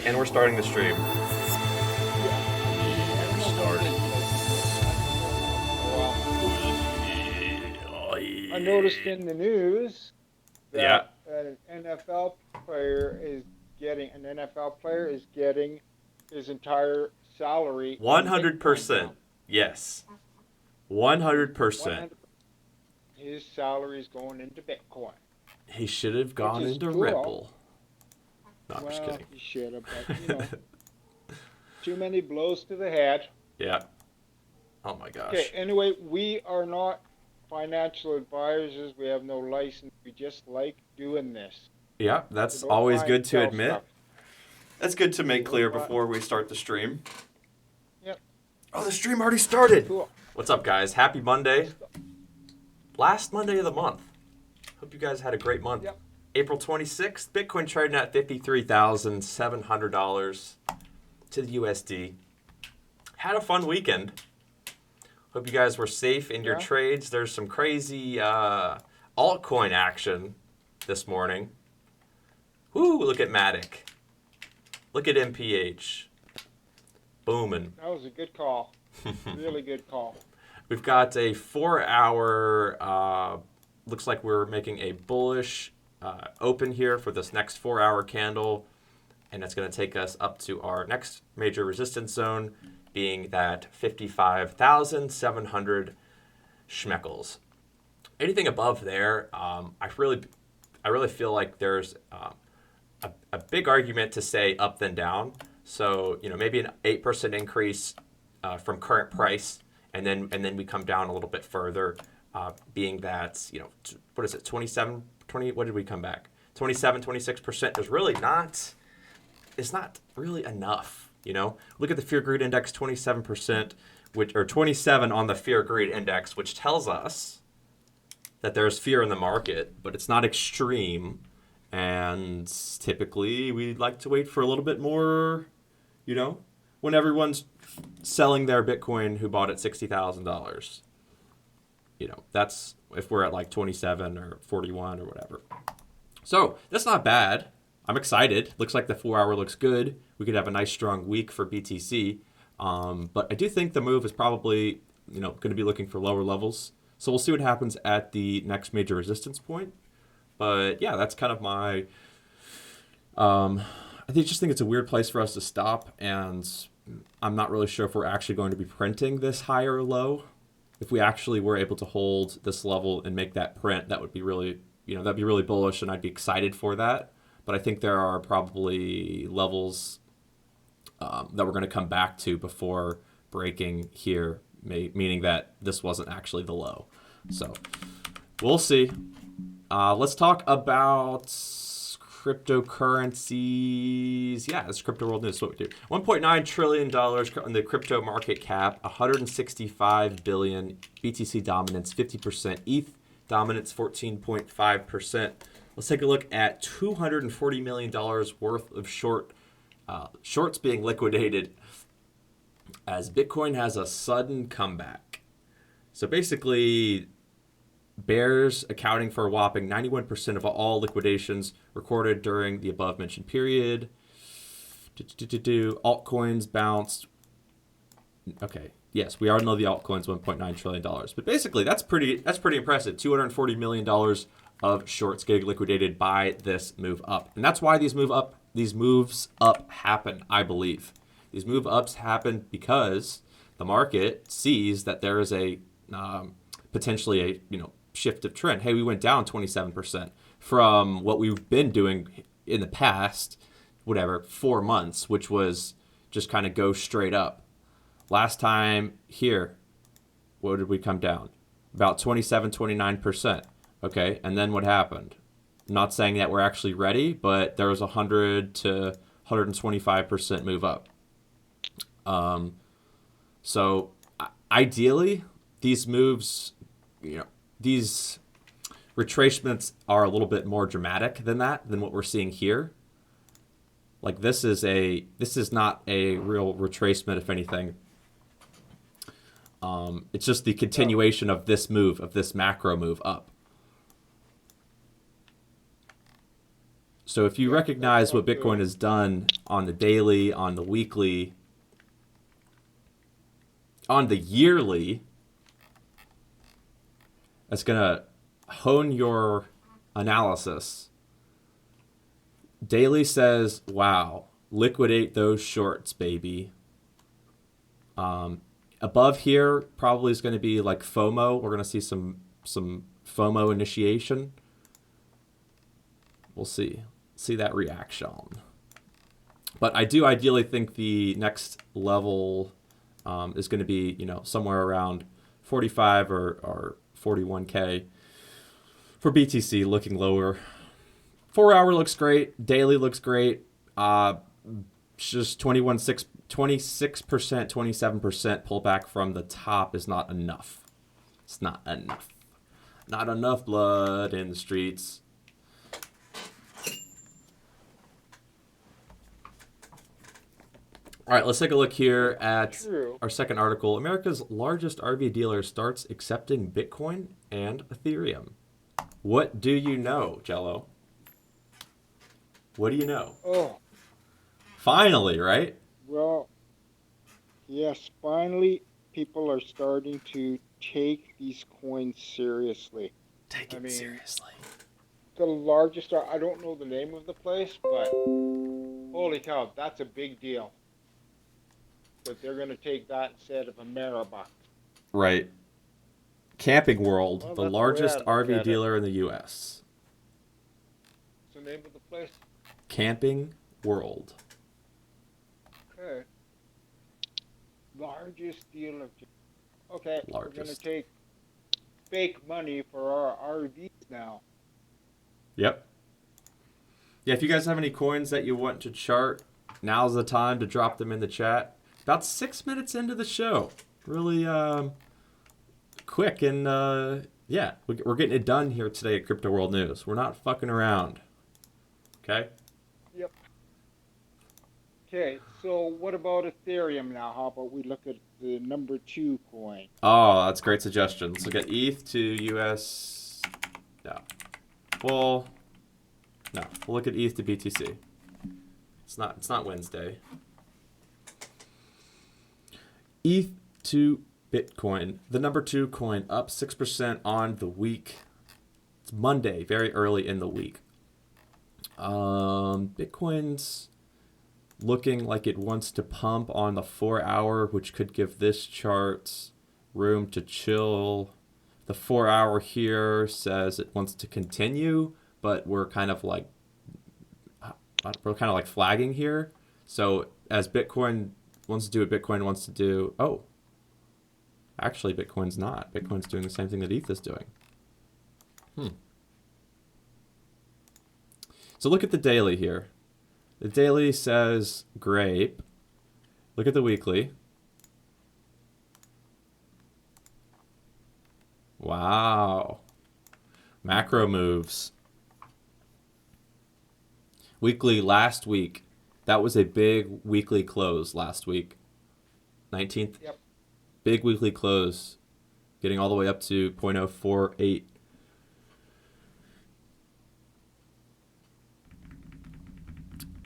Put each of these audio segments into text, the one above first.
And we're starting the stream. Never started. I noticed in the news Yeah, that an NFL player is getting his entire salary in Bitcoin 100%. now. Yes, His 100%. 100 his salary is going into Bitcoin, He should have which gone is into cool. Ripple. No, I'm just Well, kidding. he should have, but too many blows to the head. Yeah. Oh my Okay, gosh. anyway, we are not financial advisors. We have no license. We just like doing this. Yeah, We that's don't always buy and good to sell admit. stuff. That's good to We make don't clear buy. before we start the stream. Yep, Oh, the stream already started. cool. What's up, guys? Happy Monday. Last Monday of the month. Hope you guys had a great month. Yep. April 26th, Bitcoin trading at $53,700 to the USD. Had a fun weekend. Hope you guys were safe in your Yeah. trades. There's some crazy altcoin action this morning. Woo, look at Matic. Look at MPH. Booming. That was a good call. Really good call. We've got a 4-hour, looks like we're making a bullish open here for this next 4-hour candle. And it's going to take us up to our next major resistance zone, being that 55,700 schmeckles. Anything above there, I really feel like there's a big argument to say up then down. So maybe an 8% increase from current price, and then we come down a little bit further, being that what is it, 27, 20? What did we come back? 27, 26% is really not. It's not really enough. Look at the fear greed index, 27%, or 27 on the fear greed index, which tells us that there's fear in the market, but it's not extreme. And typically, we'd like to wait for a little bit more, when everyone's selling their Bitcoin who bought at $60,000. That's if we're at like 27 or 41 or whatever. So that's not bad. I'm excited. Looks like the 4-hour looks good. We could have a nice strong week for BTC. But I do think the move is probably, going to be looking for lower levels. So we'll see what happens at the next major resistance point. But yeah, that's kind of my. I just think it's a weird place for us to stop, and I'm not really sure if we're actually going to be printing this high or low. If we actually were able to hold this level and make that print, that would be really, that'd be really bullish, and I'd be excited for that. But I think there are probably levels that we're going to come back to before breaking here, meaning that this wasn't actually the low. So we'll see. Let's talk about cryptocurrencies. Yeah, it's crypto world news. What we do. $1.9 trillion in the crypto market cap, 165 billion. BTC dominance 50%. ETH dominance 14.5%. Let's take a look at $240 million worth of shorts being liquidated as Bitcoin has a sudden comeback. So basically, bears accounting for a whopping 91% of all liquidations recorded during the above mentioned period. Altcoins bounced. Okay. Yes, we already know the altcoins $1.9 trillion. But basically, that's pretty impressive. $240 million of shorts getting liquidated by this move up. And that's why these moves up happen, I believe. These move ups happen because the market sees that there is a potentially a shift of trend. Hey, we went down 27% from what we've been doing in the past, 4 months, which was just kind of go straight up. Last time here, what did we come down? About 27, 29%. Okay, and then what happened? I'm not saying that we're actually ready, but there was 100 to 125% move up. So ideally, these moves, these retracements are a little bit more dramatic than what we're seeing here. Like this is not a real retracement, if anything. It's just the continuation of this move, of this macro move up. So if you Yeah, that recognize what sounds Bitcoin good. has done on the daily, on the weekly, on the yearly, that's going to hone your analysis. Daily says, wow, liquidate those shorts, baby. Above here probably is going to be like FOMO. We're going to see some FOMO initiation. We'll see that reaction. But I do ideally think the next level is going to be, somewhere around 45 or 41K for BTC, looking lower. 4 hour looks great. Daily looks great. Just 26%, 27% pullback from the top is not enough. It's not enough. Not enough blood in the streets. All right, let's take a look here at True. our second article. America's largest RV dealer starts accepting Bitcoin and Ethereum. What do you know, Jello? What do you know? Oh, Finally, right? well, yes, finally, people are starting to take these coins seriously. Take I it mean, seriously. the largest, I don't know the name of the place, but holy cow, that's a big deal. That they're going to take that instead of a Marabot. Right. Camping World, Well, the that's the way I largest look RV at it. dealer in the U.S. What's the name of the place? Camping World. Okay. Largest dealer. Okay, we're going to Largest. take fake money for our RVs now. Yep. Yeah, if you guys have any coins that you want to chart, now's the time to drop them in the chat. About 6 minutes into the show. Really quick, and yeah, we're getting it done here today at Crypto World News. We're not fucking around. Okay? Yep. Okay, so what about Ethereum now? How about we look at the number 2 coin? Oh, that's a great suggestion. Let's look at ETH to US. No. Well, no. We'll look at ETH to BTC. It's not Wednesday. ETH to Bitcoin, the number 2 coin, up 6% on the week. It's Monday, very early in the week. Bitcoin's looking like it wants to pump on the 4 hour, which could give this chart room to chill. The 4 hour here says it wants to continue, but we're kind of like flagging here. So as Bitcoin wants to do what Bitcoin wants to do, actually Bitcoin's not. Bitcoin's doing the same thing that ETH is doing. So look at the daily here. The daily says grape. Look at the weekly. Wow. Macro moves. Weekly last week. That was a big weekly close last week. 19th. Yep. Big weekly close. Getting all the way up to 0.048.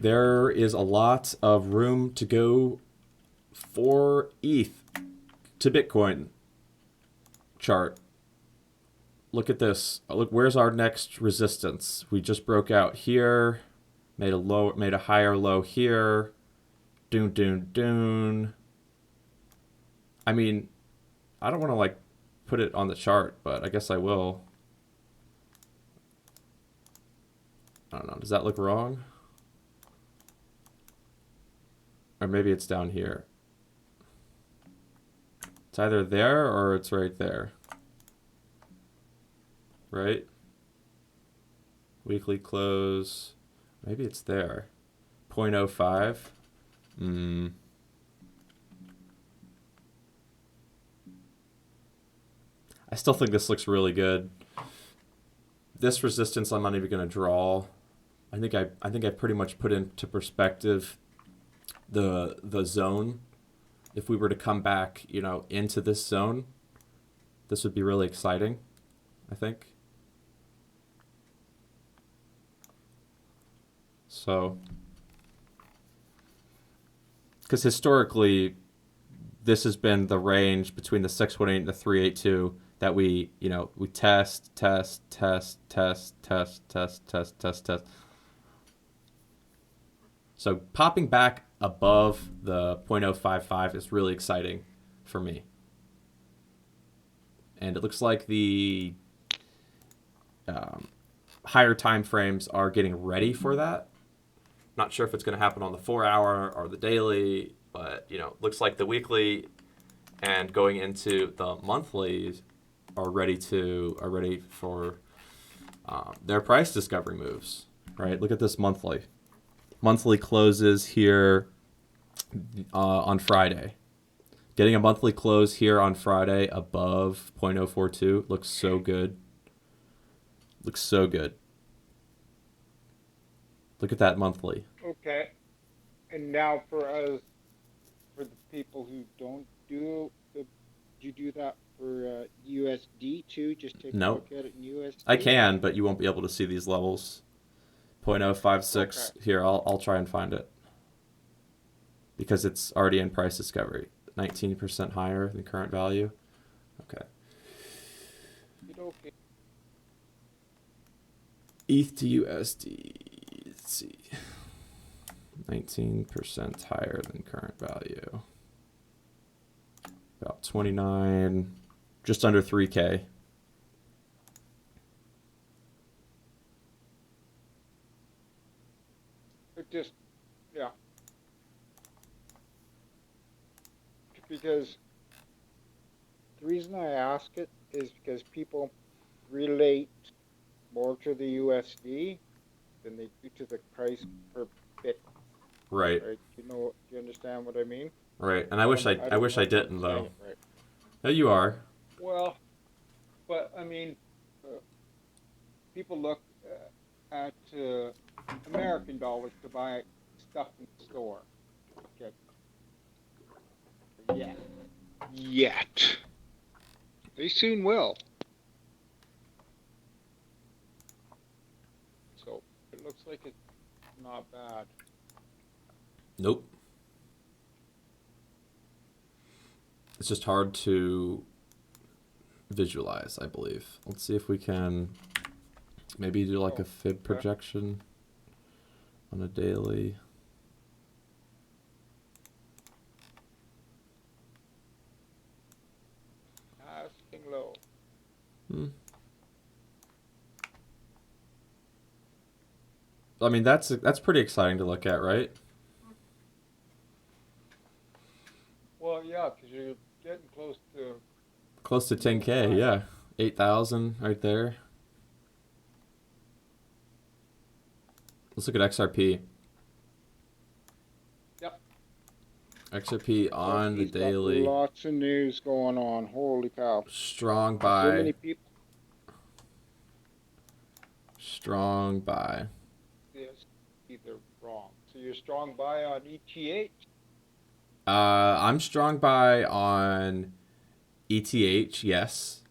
There is a lot of room to go for ETH to Bitcoin chart. Look at this. Look, where's our next resistance? We just broke out here, made a higher low here. Doon. I mean, I don't want to put it on the chart, but I guess I will. I don't know. Does that look wrong? Or maybe it's down here. It's either there or it's right there. Right? Weekly close. Maybe it's there. 0.05. I still think this looks really good. This resistance I'm not even going to draw. I think I pretty much put into perspective the zone. If we were to come back, into this zone, this would be really exciting, I think. So, because historically, this has been the range between the 618 and the 382 that we test, test, test, test, test, test, test, test, test. So popping back above the 0.055 is really exciting for me. And it looks like the higher time frames are getting ready for that. Not sure if it's going to happen on the 4-hour or the daily, but looks like the weekly and going into the monthlies are ready for their price discovery moves. Right? Look at this monthly. Monthly closes here on Friday. Getting a monthly close here on Friday above 0.042 looks so good. Looks so good. Look at that monthly. Okay. And now for us, for the people who don't do you do that for USD too? Just take a No, look at it in USD. I can, but you won't be able to see these levels. 0.056 Okay. here. I'll try and find it because it's already in price discovery. 19% higher than current value. Okay. Okay. ETH to USD. Let's see. 19% higher than current value. About 29, just under 3K. It just, yeah. Because the reason I ask it is because people relate more to the USD than they do to the price per bit. Right. Right? Do you understand what I mean? Right. And I wish I don't wish know I if I'm didn't saying though. it right. No, you are. Well, but I mean, people look at American dollars to buy stuff in the store. Okay. Yet. They soon will. So it looks like it's not bad. Nope. It's just hard to visualize, I believe. Let's see if we can maybe do like a fib projection on a daily. Asking low. I mean, that's pretty exciting to look at, right? Well, yeah, because you're getting close to 10K, yeah. 8,000 right there. Let's look at XRP. Yep. XRP on the daily. Lots of news going on. Holy cow. Strong buy. So many people. Strong buy. Yes, either wrong. So you're strong buy on ETH? I'm strong buy on ETH, yes.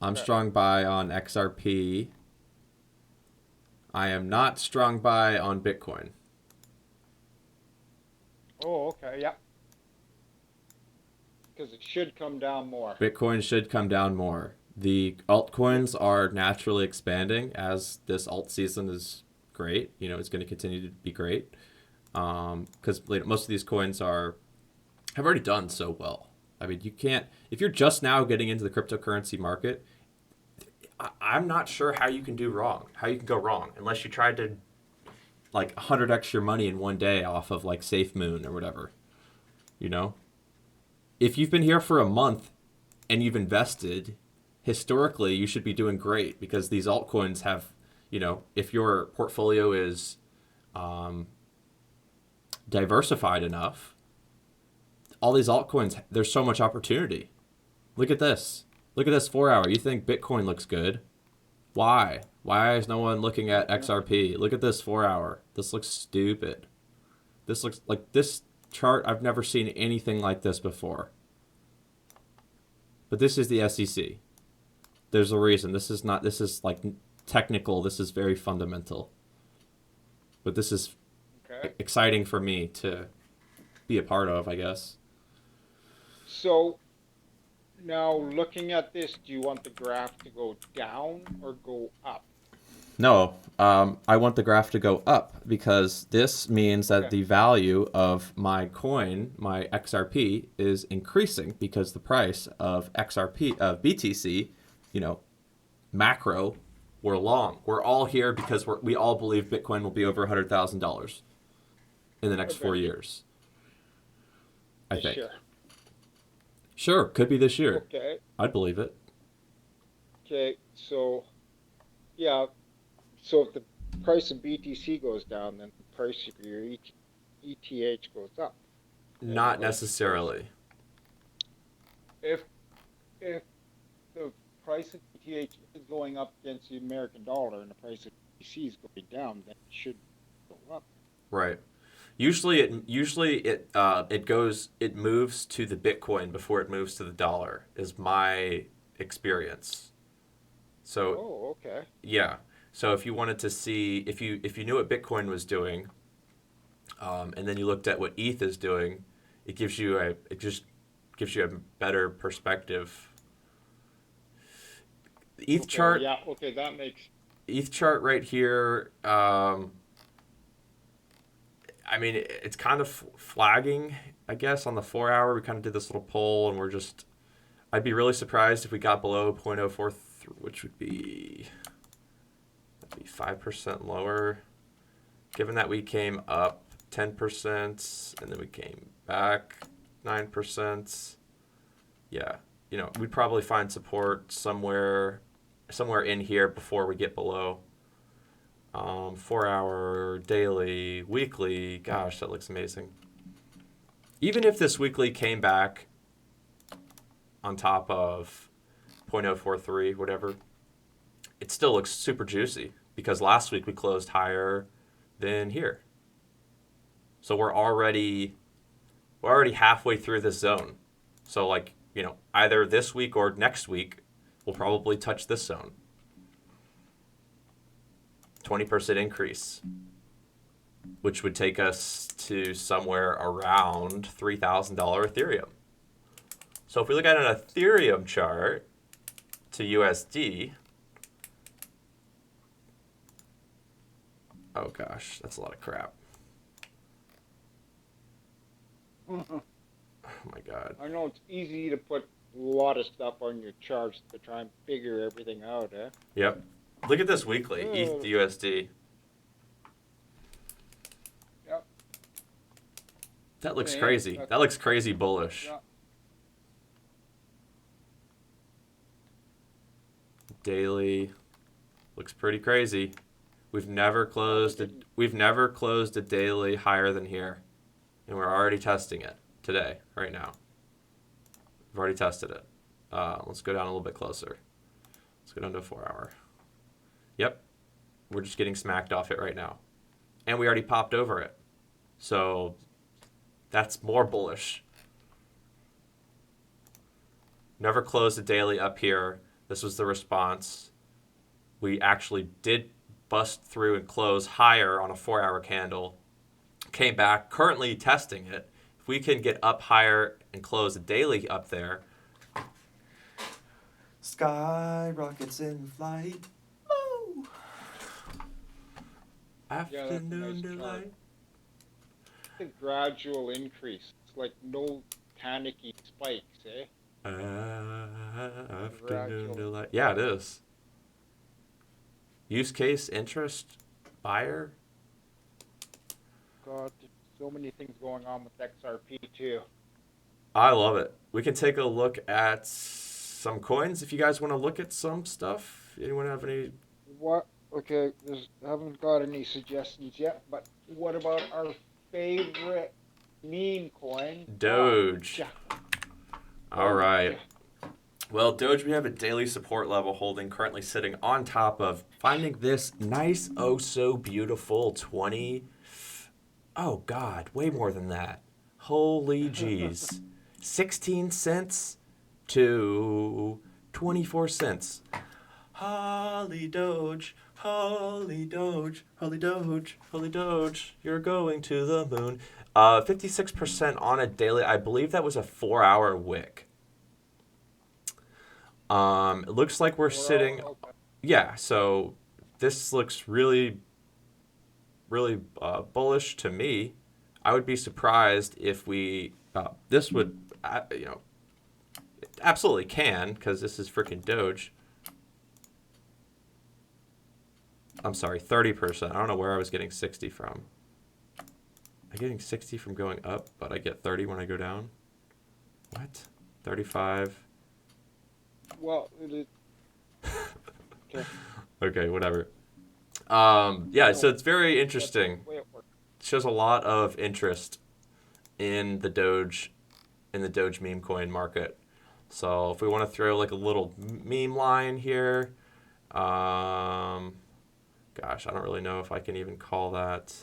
I'm strong buy on XRP. I am not strong buy on Bitcoin. Oh, okay, yeah. Because it should come down more. Bitcoin should come down more. The altcoins are naturally expanding as this alt season is great. It's going to continue to be great. Because most of these coins have already done so well. I mean, you can't, if you're just now getting into the cryptocurrency market, I'm not sure how you can go wrong, unless you tried to like 100x your money in one day off of like SafeMoon or whatever. If you've been here for a month and you've invested, historically, you should be doing great because these altcoins have, if your portfolio is diversified enough, all these altcoins, there's so much opportunity. Look at this. Look at this 4-hour. You think Bitcoin looks good. Why? Why is no one looking at XRP? Look at this 4-hour. This looks stupid. This looks like this chart. I've never seen anything like this before. But this is the SEC. There's a reason. This is like technical. This is very fundamental. But this is Okay. exciting for me to be a part of, I guess. So now looking at this, do you want the graph to go down or go up? No, I want the graph to go up because this means that Okay. the value of my coin, my XRP, is increasing because the price of XRP of BTC, you know, macro, we're long. We're all here because we all believe Bitcoin will be over $100,000 in the next 4 Eventually, years. I this think. year. Sure, could be this year. Okay. I'd believe it. Okay. So yeah. So if the price of BTC goes down, then the price of your ETH goes up. And Not vice versa. necessarily. If if the price of ETH is going up against the American dollar and the price of BTC is going down, then it should go up. Right. It moves to the Bitcoin before it moves to the dollar is my experience. So Oh, okay. yeah. So if you wanted to see if you knew what Bitcoin was doing, and then you looked at what ETH is doing, it just gives you a better perspective. The Okay, yeah, okay, that makes ETH chart right here. I mean, it's kind of flagging, I guess, on the 4 hour. We kind of did this little poll, and I'd be really surprised if we got below 0.043, which that'd be 5% lower. Given that we came up 10% and then we came back 9%, yeah, we'd probably find support somewhere in here before we get below 4 hour, daily, weekly. Gosh, that looks amazing. Even if this weekly came back on top of 0.043, whatever, it still looks super juicy because last week we closed higher than here. So we're already halfway through this zone. So like, either this week or next week we'll probably touch this zone. 20% increase, which would take us to somewhere around $3,000 Ethereum. So if we look at an Ethereum chart to USD, oh gosh, that's a lot of crap. Oh my god. I know it's easy to put a lot of stuff on your charts to try and figure everything out, eh? Yep. Look at this weekly, ETH to USD. Yep. That looks Same. crazy. That looks crazy bullish. Yeah. Daily looks pretty crazy. We've never closed a daily higher than here. And we're already testing it today, right now. We've already tested it. Let's go down a little bit closer. Let's go down to a 4 hour. Yep. We're just getting smacked off it right now. And we already popped over it. So that's more bullish. Never closed a daily up here. This was the response. We actually did bust through and close higher on a 4 hour candle. Came back, currently testing it. If we can get up higher and close a daily up there. Skyrockets in flight. Woo! Afternoon nice delight. It's a gradual increase. It's like no panicky spikes, eh? Afternoon Gradual. delight. Yeah, it is. Use case, interest, buyer. God, there's so many things going on with XRP too. I love it. We can take a look at some coins if you guys want to look at some stuff. Anyone have any? What? Okay, I haven't got any suggestions yet, but what about our favorite meme coin? Doge. All right. Doge. Well, Doge, we have a daily support level holding currently sitting on top of finding this nice, oh so beautiful 20. Oh, God, way more than that. Holy jeez. 16 cents to 24 cents. Holly Doge, Holy Doge, holy Doge, holy Doge, you're going to the moon. 56% on a daily. I believe that was a 4-hour wick. It looks like we're sitting. Okay. Yeah, so this looks really, really bullish to me. I would be surprised if we. This would, absolutely can, because this is freaking Doge. I'm sorry, 30%. I don't know where I was getting 60 from. I'm getting 60 from going up, but I get 30 when I go down. What? 35. Well, okay. Okay, whatever. Yeah, so it's very interesting. Shows a lot of interest in the Doge meme coin market. So if we want to throw like a little meme line here, gosh, I don't really know if I can even call that.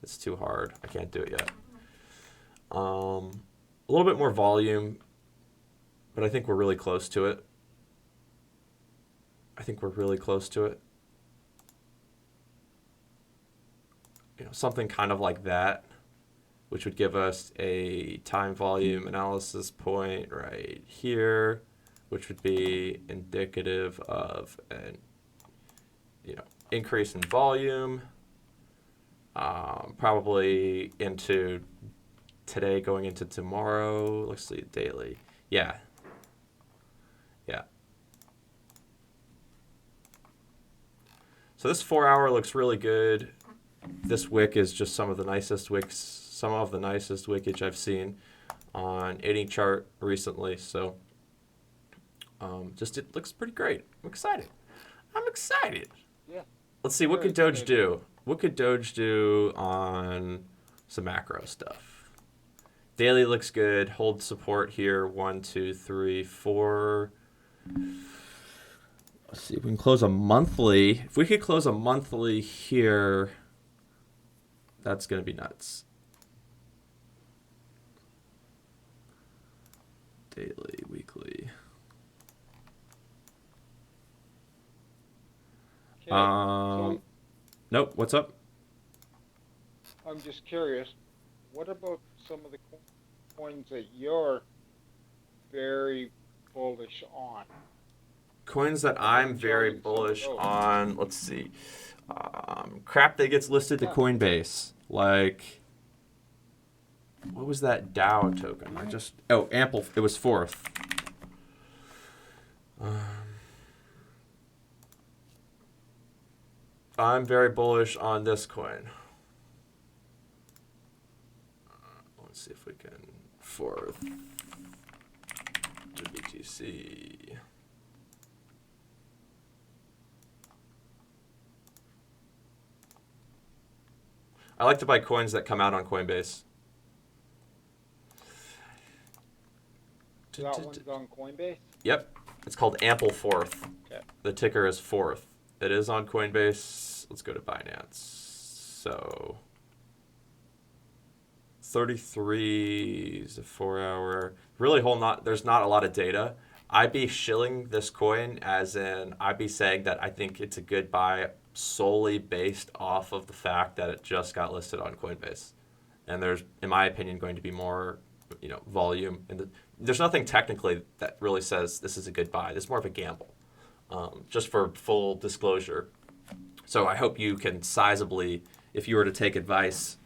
It's too hard. I can't do it yet. A little bit more volume, but I think we're really close to it. Something kind of like that, which would give us a time volume analysis point right here, which would be indicative of an increase in volume, probably into today going into tomorrow. Let's see, daily. Yeah. So this 4-hour looks really good. This wick is just some of the nicest wickage I've seen on any chart recently. So it looks pretty great. I'm excited. Yeah. Let's see, what could Doge do? What could Doge do on some macro stuff? Daily looks good. Hold support here. 1, 2, 3, 4. Let's see if we can close a monthly. If we could close a monthly here, that's going to be nuts. Daily, weekly. Okay. Nope. What's up? I'm just curious. What about some of the coins that you're very bullish on? Coins that I'm very bullish on. Let's see. Crap that gets listed to Coinbase. Like, what was that DAO token? Ample. It was fourth. I'm very bullish on this coin. Let's see if we can fourth to BTC. I like to buy coins that come out on Coinbase. That one's on Coinbase? Yep. It's called Ample Fourth. Okay. The ticker is Fourth. It is on Coinbase. Let's go to Binance. So 33 is a 4-hour. Really there's not a lot of data. I'd be shilling this coin as in I'd be saying that I think it's a good buy solely based off of the fact that it just got listed on Coinbase. And there's, in my opinion, going to be more, volume. And there's nothing technically that really says this is a good buy. This is more of a gamble, just for full disclosure. So I hope you can sizably, if you were to take advice,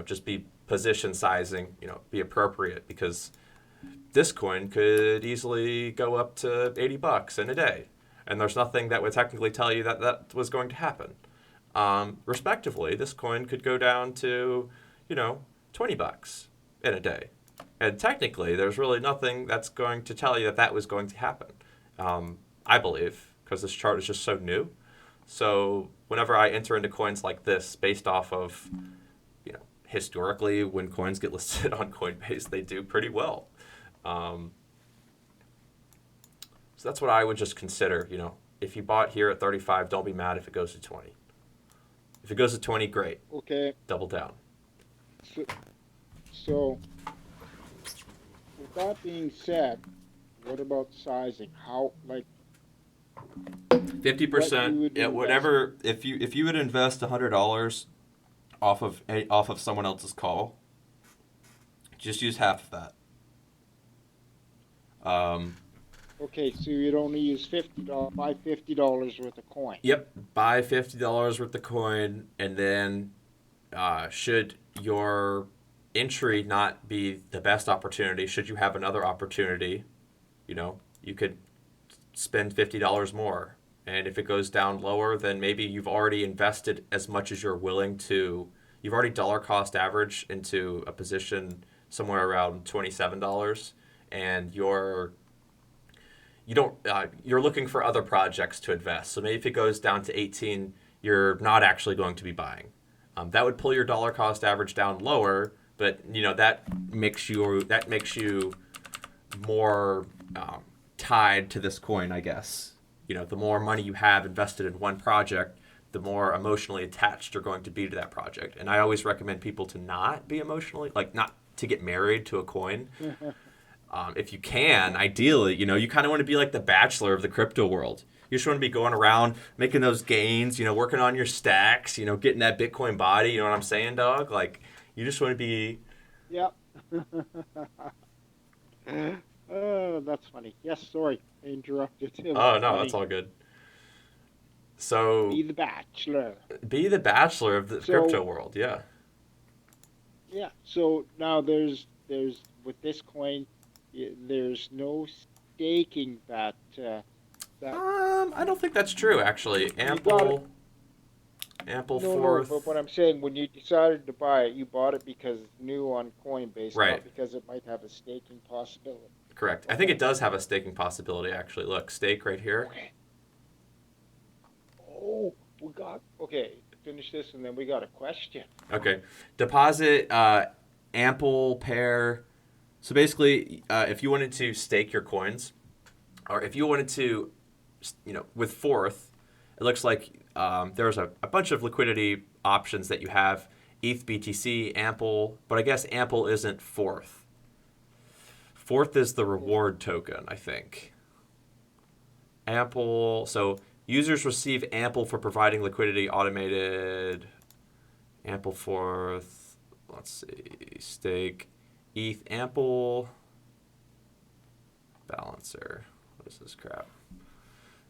just be position sizing, be appropriate, because this coin could easily go up to $80 in a day. And there's nothing that would technically tell you that that was going to happen. Respectively, this coin could go down to, $20 in a day. And technically, there's really nothing that's going to tell you that that was going to happen. I believe, because this chart is just so new. So whenever I enter into coins like this, based off of, historically, when coins get listed on Coinbase, they do pretty well. So that's what I would just consider, if you bought here at 35, don't be mad if it goes to 20. If it goes to 20, great. Okay. Double down. So with that being said, what about sizing? what you 50%. would Yeah, invest. whatever. If you would invest $100 off of someone else's call, just use half of that. Um, Okay, so you'd only use $50, buy $50 worth of coin. yep. Buy $50 worth of coin, and then should your entry not be the best opportunity, should you have another opportunity, you could spend $50 more. And if it goes down lower, then maybe you've already invested as much as you're willing to. You've already dollar cost average into a position somewhere around $27, and you're looking for other projects to invest. So maybe if it goes down to 18, you're not actually going to be buying. That would pull your dollar cost average down lower, but that makes you more tied to this coin, I guess. The more money you have invested in one project, the more emotionally attached you're going to be to that project. And I always recommend people to not be emotionally, like not to get married to a coin. If you can, ideally, you kind of want to be like the Batchlor of the crypto world. You just want to be going around making those gains, working on your stacks, getting that Bitcoin body. You know what I'm saying, dog? Like, you just want to be. Yep. Oh, that's funny. Yes, sorry, I interrupted. Oh, That's no, funny. that's all good. So, Be the Bachelor. be the Batchlor of the crypto So world, yeah. yeah, so now there's with this coin, there's no staking that I don't think that's true, actually. you got it. Ample No, fourth. but what I'm saying, when you decided to buy it, you bought it because it's new on Coinbase, Right. not because it might have a staking possibility. Correct. I think Okay. it does have a staking possibility, actually. Look, stake right here. Okay. Oh, we got okay. Finish this, and then we got a question. Okay. Deposit ample pair. So basically, if you wanted to stake your coins, or if you wanted to, with Fourth, it looks like there's a bunch of liquidity options that you have. ETH, BTC, Ample, but I guess Ample isn't Fourth. Fourth is the reward token, I think. Ample, so users receive Ample for providing liquidity automated. Ample Fourth, let's see, stake, ETH, Ample, Balancer. What is this crap?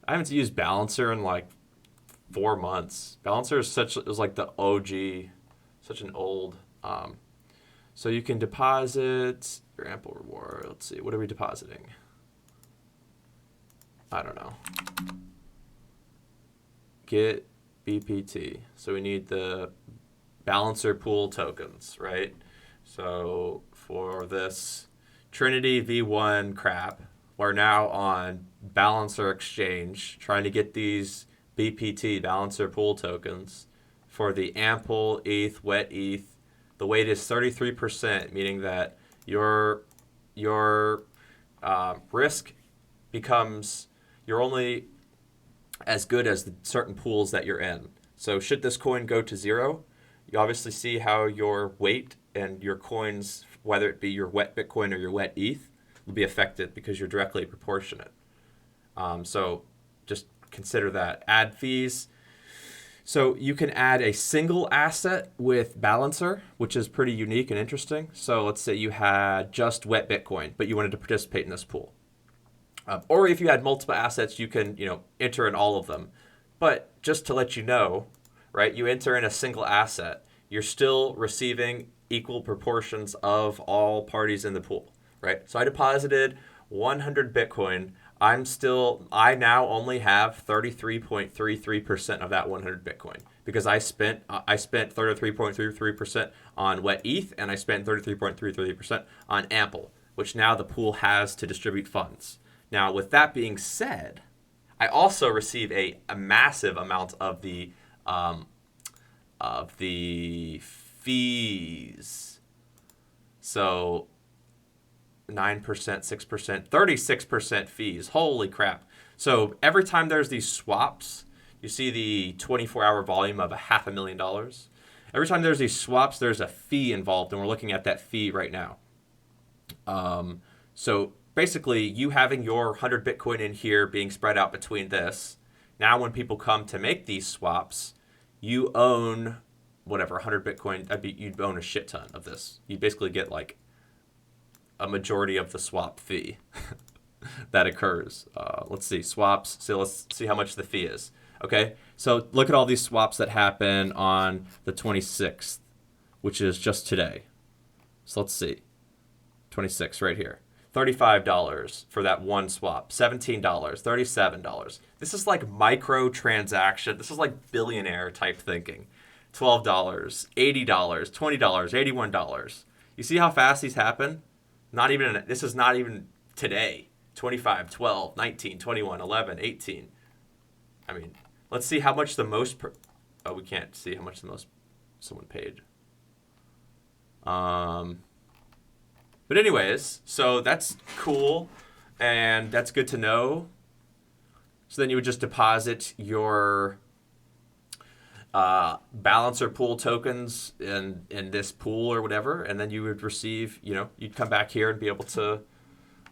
I haven't used Balancer in like 4 months. Balancer is like the OG, such an old. So you can deposit your Ample reward. Let's see, what are we depositing? I don't know. Get BPT. So we need the Balancer pool tokens, right? So for this Trinity V1 crap, we're now on Balancer Exchange trying to get these BPT, Balancer pool tokens, for the Ample ETH, Wet ETH. The weight is 33%, meaning that your risk becomes, you're only as good as the certain pools that you're in. So should this coin go to zero, you obviously see how your weight and your coins, whether it be your wet Bitcoin or your wet ETH, will be affected because you're directly proportionate. So just consider that. Add fees. So you can add a single asset with Balancer, which is pretty unique and interesting. So let's say you had just wet Bitcoin, but you wanted to participate in this pool. Or if you had multiple assets, you can enter in all of them. But just to let you know, right, you enter in a single asset, you're still receiving equal proportions of all parties in the pool, right? So I deposited 100 Bitcoin. I now only have 33.33% of that 100 Bitcoin because I spent 33.33% on wet ETH and I spent 33.33% on Ample, which now the pool has to distribute funds. Now, with that being said, I also receive a massive amount of the fees. So 9%, 6%, 36% fees. Holy crap. So every time there's these swaps, you see the 24-hour volume of $500,000. Every time there's these swaps, there's a fee involved, and we're looking at that fee right now. So basically, you having your 100 Bitcoin in here being spread out between this, Now when people come to make these swaps, you own whatever 100 Bitcoin. You'd own a shit ton of this. You basically get like a majority of the swap fee that occurs. Let's see, swaps. So let's see how much the fee is. Okay, so look at all these swaps that happen on the 26th, which is just today. So let's see, 26 right here. $35 for that one swap. $17, $37. This is like micro transaction. This is like billionaire type thinking. $12, $80, $20, $81. You see how fast these happen? This is not even today. 25, 12, 19, 21, 11, 18. I mean, let's see how much the most we can't see how much the most someone paid. But anyways, so that's cool, and that's good to know. So then you would just deposit your balancer pool tokens in this pool or whatever, and then you would receive, you'd come back here and be able to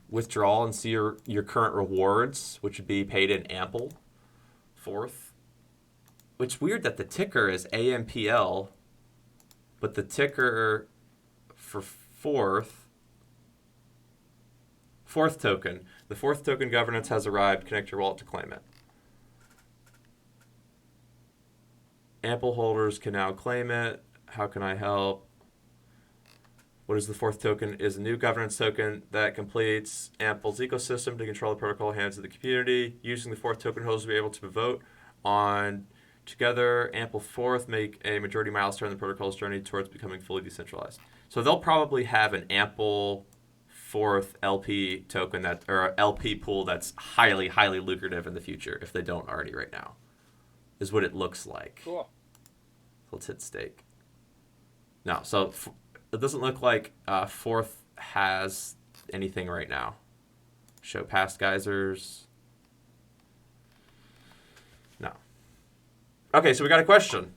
withdraw and see your current rewards, which would be paid in ample fourth. Which is weird that the ticker is AMPL, but the ticker for fourth token. The fourth token governance has arrived. Connect your wallet to claim it. Ample holders can now claim it. How can I help? What is the fourth token? Is a new governance token that completes Ample's ecosystem to control the protocol hands of the community. Using the fourth token, holders will be able to vote on together. Ample fourth make a majority milestone in the protocol's journey towards becoming fully decentralized. So they'll probably have an Ample fourth LP token or LP pool that's highly, highly lucrative in the future if they don't already right now, is what it looks like. Cool. Let's hit stake. No, so it doesn't look like fourth has anything right now. Show past geysers. No. Okay, so we got a question.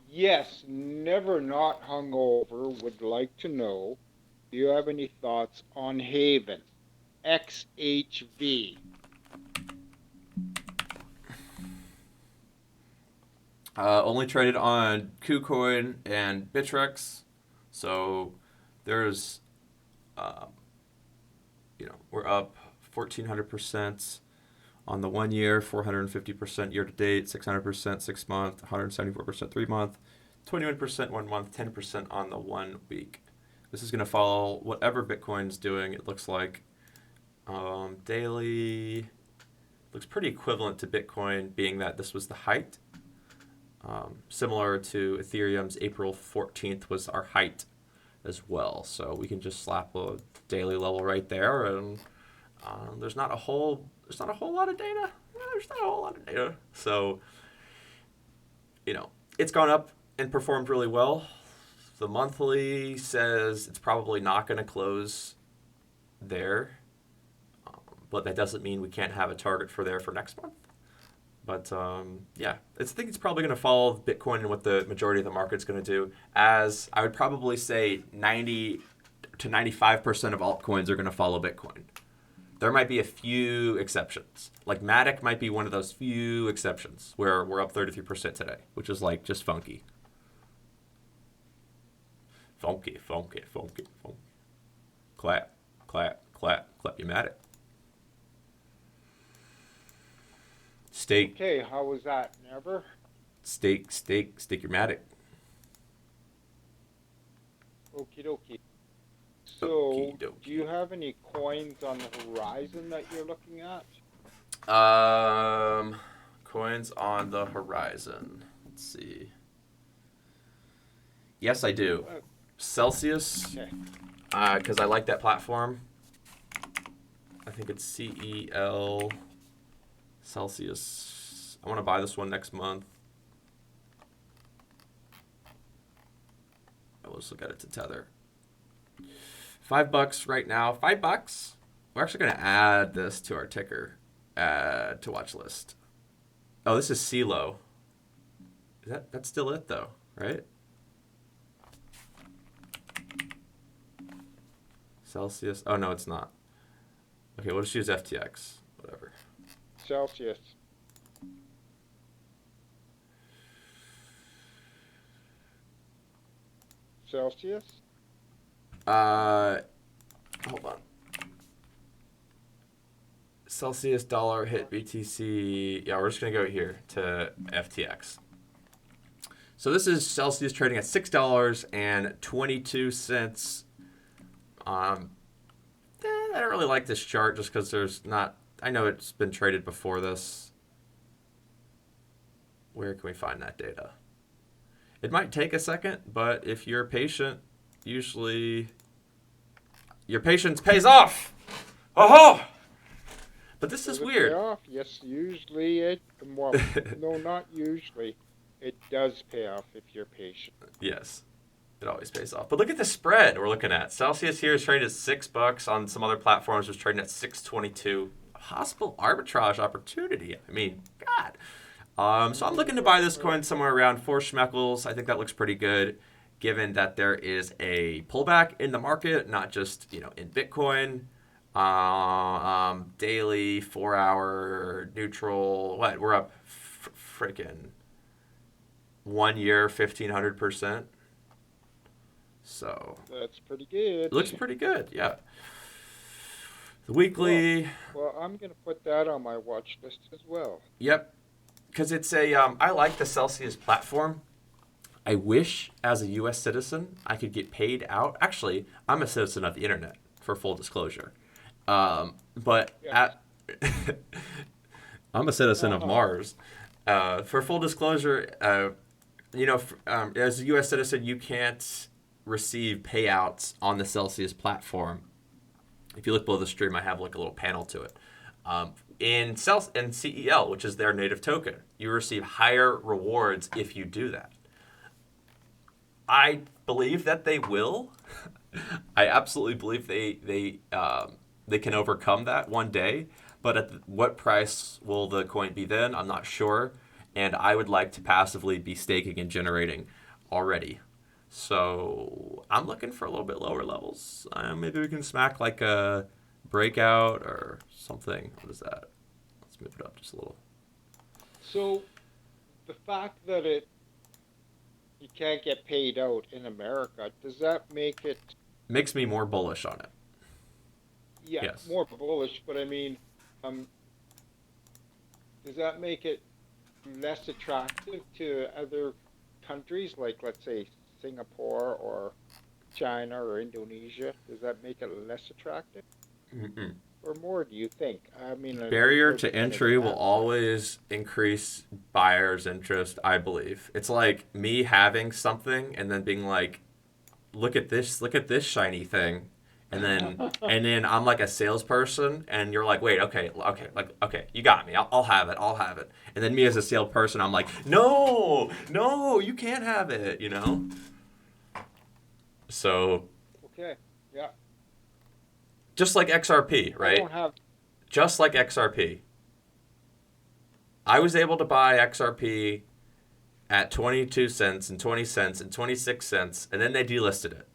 Yes, never not hungover would like to know, do you have any thoughts on Haven? XHV. Only traded on KuCoin and Bittrex. So there's, we're up 1,400% on the 1 year, 450% year to date, 600% 6 month, 174% 3 month, 21% 1 month, 10% on the 1 week. This is going to follow whatever Bitcoin's doing. It looks like daily looks pretty equivalent to Bitcoin, being that this was the height. Similar to Ethereum's April 14th was our height as well. So we can just slap a daily level right there, and there's not a whole lot of data. There's not a whole lot of data. So it's gone up and performed really well. The monthly says it's probably not going to close there, but that doesn't mean we can't have a target for next month. But I think it's probably going to follow Bitcoin and what the majority of the market's going to do. As I would probably say 90 to 95% of altcoins are going to follow Bitcoin. There might be a few exceptions. Like Matic might be one of those few exceptions where we're up 33% today, which is like just funky. Funky. Clap your Matic. Stake. Okay, how was that? Never? Stake your Matic. Okie dokie. So, do you have any coins on the horizon that you're looking at? Coins on the horizon. Let's see. Yes, I do. Celsius. Okay. Because I like that platform. I think it's CEL. Celsius. I want to buy this one next month. Let's look at it to Tether. $5 right now. $5. We're actually going to add this to our ticker. Add to watch list. Oh, this is CeLo. That's still it though, right? Celsius. Oh no, it's not. Okay, we'll just use FTX. Whatever. Celsius. Celsius? Hold on. Celsius dollar hit BTC. Yeah, we're just going to go here to FTX. So this is Celsius trading at $6.22. I don't really like this chart just because there's not... I know it's been traded before this. Where can we find that data? It might take a second, but if you're patient, usually your patience pays off. Oh! But this is weird. Pay off? Yes, usually it. Well, no, not usually. It does pay off if you're patient. Yes, it always pays off. But look at the spread we're looking at. Celsius here is trading at $6. On some other platforms, was trading at $6.22. Possible arbitrage opportunity. I mean, God. So I'm looking to buy this coin somewhere around 4 schmeckles. I think that looks pretty good, given that there is a pullback in the market, not just in Bitcoin. Daily, 4-hour, neutral. What? We're up freaking 1 year, 1,500%. So that's pretty good. It looks pretty good, yeah. The weekly. Well, I'm gonna put that on my watch list as well. Yep. Because it's I like the Celsius platform. I wish, as a U.S. citizen, I could get paid out. Actually, I'm a citizen of the internet, for full disclosure. But Yes. I'm a citizen of Mars. For full disclosure, as a U.S. citizen, you can't receive payouts on the Celsius platform. If you look below the stream, I have like a little panel to it. In CEL, which is their native token, you receive higher rewards if you do that. I believe that they will. I absolutely believe they can overcome that one day. But at what price will the coin be then? I'm not sure. And I would like to passively be staking and generating already. So I'm looking for a little bit lower levels. Maybe we can smack like a breakout or something. What is that? Let's move it up just a little. So the fact that you can't get paid out in America, does that make it... Makes me more bullish on it. Yeah, yes. More bullish, but I mean, does that make it less attractive to other countries, like let's say Singapore or China or Indonesia? Does that make it less attractive? Mm-mm. Or more, do you think? I mean, barrier to entry will always increase buyers' interest, I believe. It's like me having something and then being like, look at this shiny thing. And then I'm like a salesperson, and you're like, wait, okay, you got me. I'll have it. And then me as a salesperson, I'm like, no, you can't have it, So. Okay. Yeah. Just like XRP, right? Just like XRP. I was able to buy XRP at 22 cents and 20 cents and 26 cents, and then they delisted it,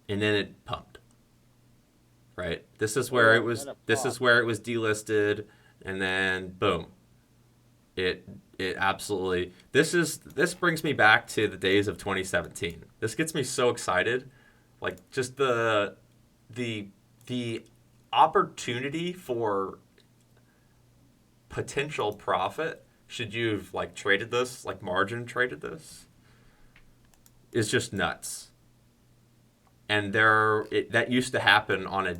and then it pumped. Right. This is where it was delisted, and then boom. It absolutely. This brings me back to the days of 2017. This gets me so excited, like just the opportunity for potential profit. Should you've like traded this, like margin traded this, is just nuts. And that used to happen on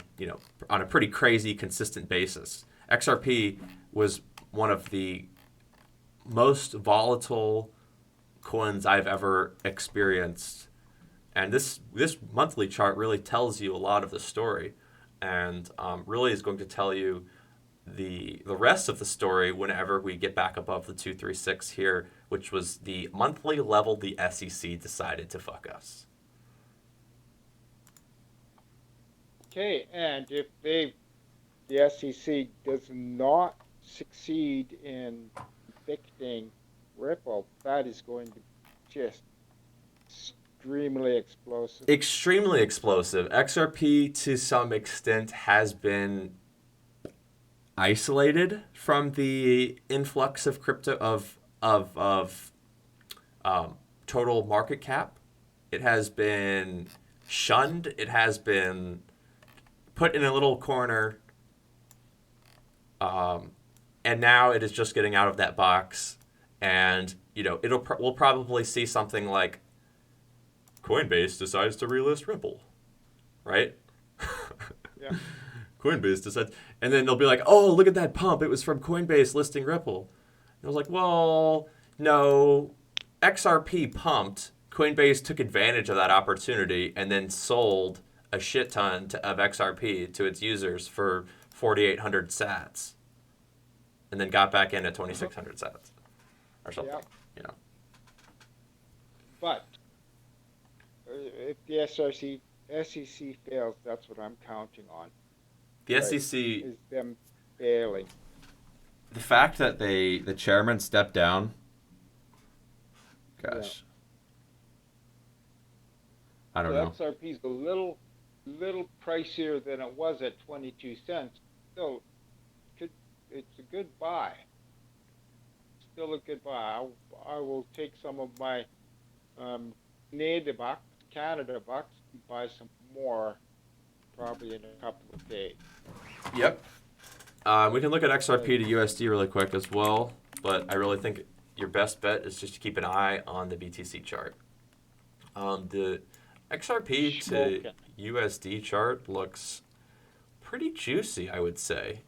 a pretty crazy consistent basis. XRP was one of the most volatile coins I've ever experienced, and this monthly chart really tells you a lot of the story, and really is going to tell you the rest of the story whenever we get back above the 236 here, which was the monthly level the SEC decided to fuck us. Okay, and if the SEC does not succeed in evicting Ripple, that is going to be just extremely explosive. Extremely explosive. XRP, to some extent, has been isolated from the influx of crypto of total market cap. It has been shunned. It has been put in a little corner. And now it is just getting out of that box. And, we'll probably see something like Coinbase decides to relist Ripple, right? Yeah. Coinbase decides, and then they'll be like, "Oh, look at that pump! It was from Coinbase listing Ripple." And I was like, "Well, no, XRP pumped. Coinbase took advantage of that opportunity and then sold a shit ton of XRP to its users for 4,800 Sats, and then got back in at 2,600 Sats or something." Yeah. You know, But if the SEC fails, that's what I'm counting on. the Right. SEC. Is them failing. The fact that the chairman stepped down. Gosh. I don't know. XRP's a little pricier than it was at 22 cents. Still, it's a good buy. Still a good buy. I will take some of my Canada bucks, and buy some more, probably in a couple of days. Yep. We can look at XRP to USD really quick as well, but I really think your best bet is just to keep an eye on the BTC chart. The XRP to USD chart looks pretty juicy, I would say.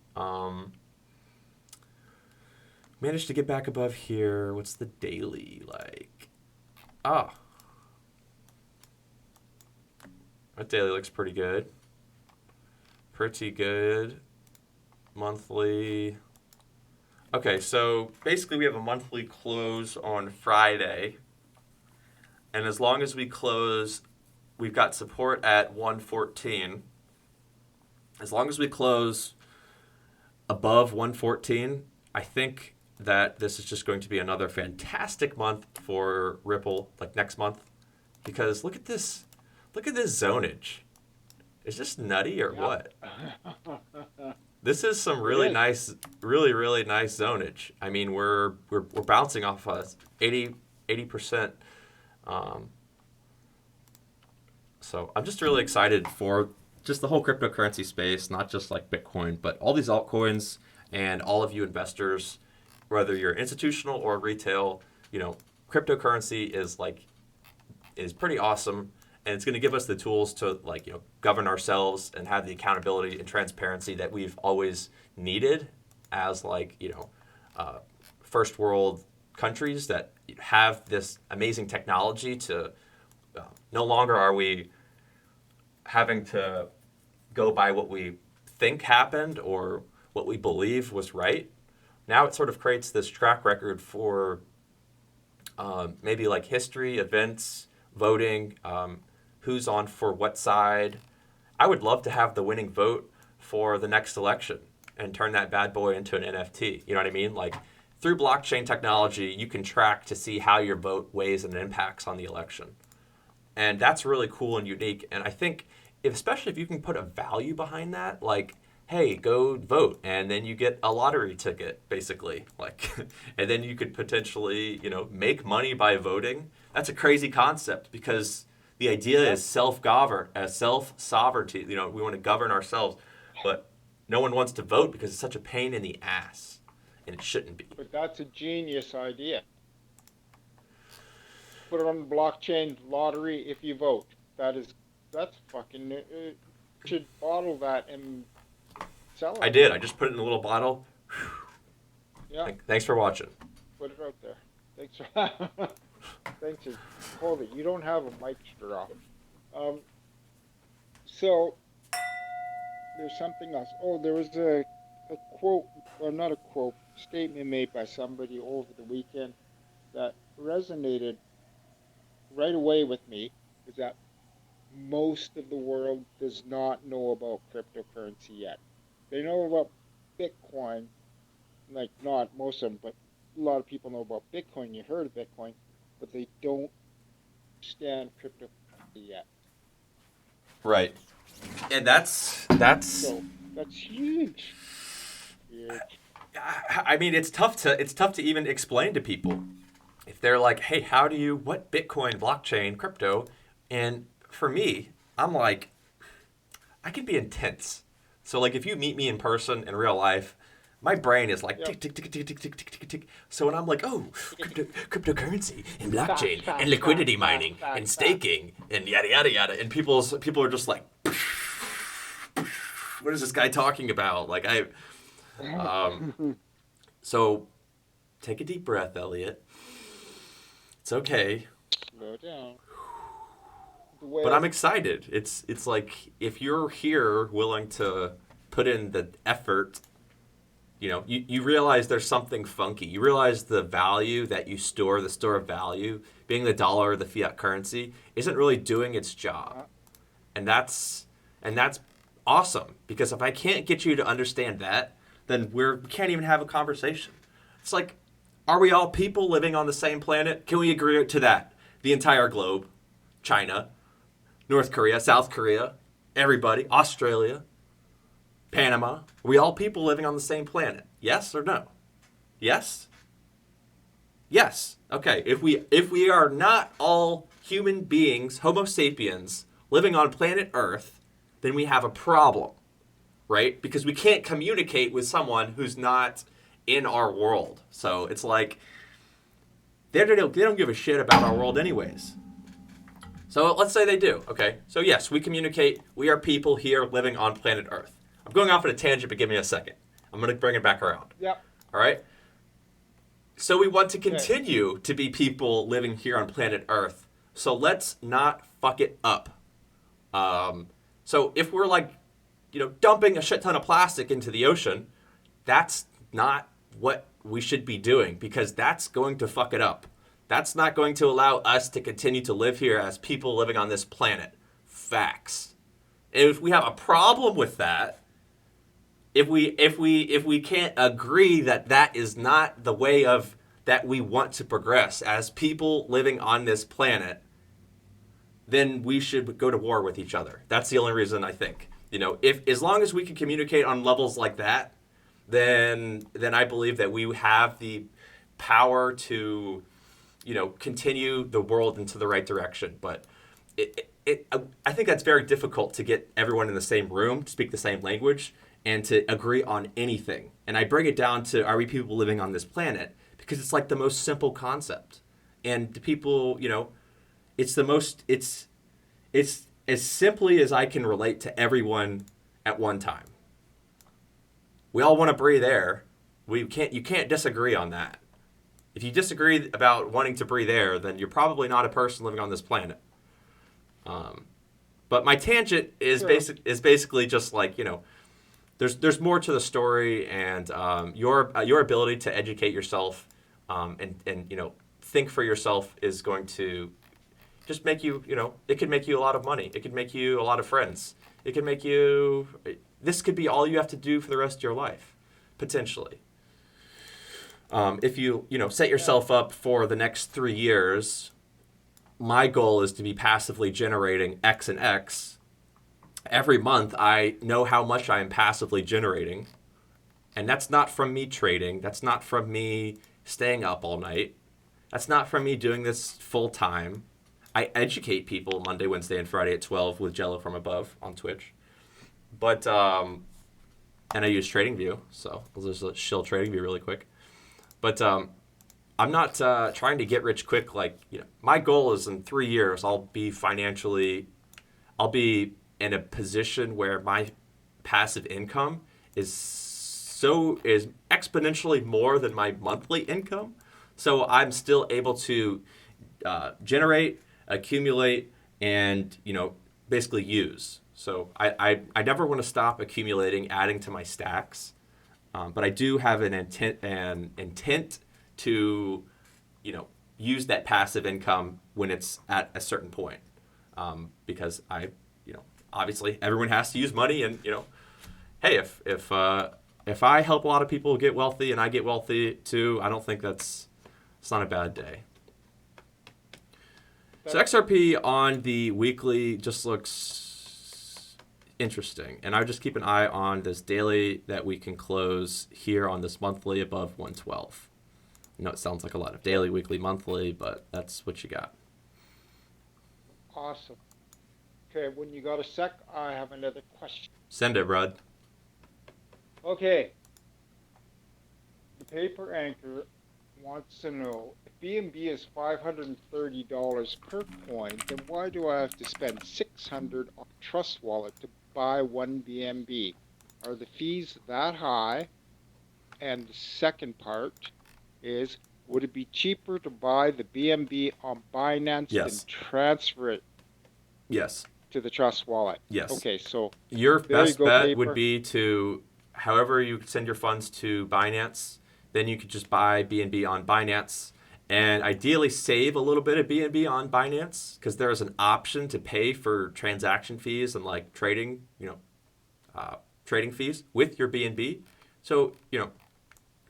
Managed to get back above here. What's the daily like? That daily looks pretty good. Pretty good. Monthly. Okay, so basically we have a monthly close on Friday. And as long as we close, we've got support at 114. As long as we close above 114, I think that this is just going to be another fantastic month for Ripple, like next month. Because look at this zonage. Is this nutty or what? This is some really nice zonage. I mean, we're bouncing off a 80%. So I'm just really excited for just the whole cryptocurrency space, not just like Bitcoin, but all these altcoins and all of you investors, whether you're institutional or retail, cryptocurrency is pretty awesome. And it's going to give us the tools to govern ourselves and have the accountability and transparency that we've always needed as first world countries that have this amazing technology to no longer are we having to go by what we think happened or what we believe was right. Now it sort of creates this track record for maybe like history, events, voting, who's on for what side. I would love to have the winning vote for the next election and turn that bad boy into an NFT. You know what I mean? Like through blockchain technology, you can track to see how your vote weighs and impacts on the election. And that's really cool and unique. And I think especially if you can put a value behind that, like, hey, go vote, and then you get a lottery ticket, basically. And then you could potentially, make money by voting. That's a crazy concept because the idea is self-sovereignty. We want to govern ourselves, but no one wants to vote because it's such a pain in the ass, and it shouldn't be. But that's a genius idea. Put it on the blockchain lottery if you vote. That's fucking. Should bottle that and sell it. I did. I just put it in a little bottle. Yeah. Thanks for watching. Put it out there. Thanks for. Thanks for. Hold it. You don't have a mic straw. So there's something else. Oh, there was a quote, or not a quote, statement made by somebody over the weekend that resonated right away with me. Is that most of the world does not know about cryptocurrency yet. They know about Bitcoin, like not most of them, but a lot of people know about Bitcoin. You heard of Bitcoin, but they don't understand cryptocurrency yet. Right. And that's huge. Huge. I mean, it's tough to even explain to people. If they're like, hey, what Bitcoin, blockchain, crypto, And for me, I'm like, I can be intense. So like if you meet me in person in real life, my brain is like Yep. tick tick tick tick tick tick tick tick tick. So when I'm like, oh, cryptocurrency and blockchain Fast, and liquidity fast, mining fast, and fast. staking and yada yada yada, and people are just like, what is this guy talking about? Like so take a deep breath, Elliot. It's okay. Slow down. The But I'm whale. excited. It's like if you're here willing to put in the effort, you realize there's something funky. You realize the value that you store, the store of value, being the dollar or the fiat currency, isn't really doing its job. And that's awesome because if I can't get you to understand that, then we can't even have a conversation. It's like, are we all people living on the same planet? Can we agree to that? The entire globe, China, North Korea, South Korea, everybody, Australia, Panama. Are we all people living on the same planet? Yes or no? Yes? Yes. Okay. If we are not all human beings, Homo sapiens, living on planet Earth, then we have a problem, right? Because we can't communicate with someone who's not in our world. So it's like they don't give a shit about our world anyways. So let's say they do. Okay. So yes, we communicate. We are people here living on planet Earth. I'm going off on a tangent, but give me a second. I'm going to bring it back around. Yep. All right. So we want to Okay. continue to be people living here on planet Earth. So let's not fuck it up. So if we're like, dumping a shit ton of plastic into the ocean, that's not what we should be doing because that's going to fuck it up. That's not going to allow us to continue to live here as people living on this planet. Facts. And if we have a problem with that, if we can't agree that that is not the way of that we want to progress as people living on this planet, then we should go to war with each other. That's the only reason I think. If as long as we can communicate on levels like that, then I believe that we have the power to, continue the world into the right direction. But I think that's very difficult to get everyone in the same room to speak the same language and to agree on anything. And I bring it down to, are we people living on this planet? Because it's like the most simple concept. And the people, it's as simply as I can relate to everyone at one time. We all want to breathe air. You can't disagree on that. If you disagree about wanting to breathe air, then you're probably not a person living on this planet. But my tangent is Sure. basically just like, there's more to the story, and your ability to educate yourself and think for yourself is going to just make you, it could make you a lot of money. It could make you a lot of friends. It could make you, this could be all you have to do for the rest of your life, potentially. If you, set yourself up for the next 3 years, my goal is to be passively generating X and X. Every month, I know how much I am passively generating. And that's not from me trading. That's not from me staying up all night. That's not from me doing this full time. I educate people Monday, Wednesday, and Friday at 12 with Jello from Above on Twitch. But, and I use TradingView, so I'll just shill TradingView really quick. But I'm not trying to get rich quick. Like, my goal is in 3 years, I'll be in a position where my passive income is exponentially more than my monthly income. So I'm still able to generate, accumulate, and basically use. So I never want to stop accumulating, adding to my stacks, but I do have an intent to use that passive income when it's at a certain point, because obviously everyone has to use money, and hey, if I help a lot of people get wealthy and I get wealthy too, I don't think it's not a bad day. So XRP on the weekly just looks interesting, and I just keep an eye on this daily that we can close here on this monthly above 112. I know it sounds like a lot of daily, weekly, monthly, but that's what you got. Awesome. Okay, when you got a sec, I have another question. Send it, Rud. Okay, the paper anchor wants to know if BNB is $530 per coin, then why do I have to spend 600 on Trust Wallet to buy one BNB? Are the fees that high? And the second part is, would it be cheaper to buy the BNB on Binance than Yes. transfer it Yes. to the Trust Wallet? Yes. Okay, so Your there you best go, bet would paper. be to, however you send your funds to Binance, then you could just buy BNB on Binance and ideally save a little bit of BNB on Binance because there is an option to pay for transaction fees and like trading, trading fees with your BNB. So,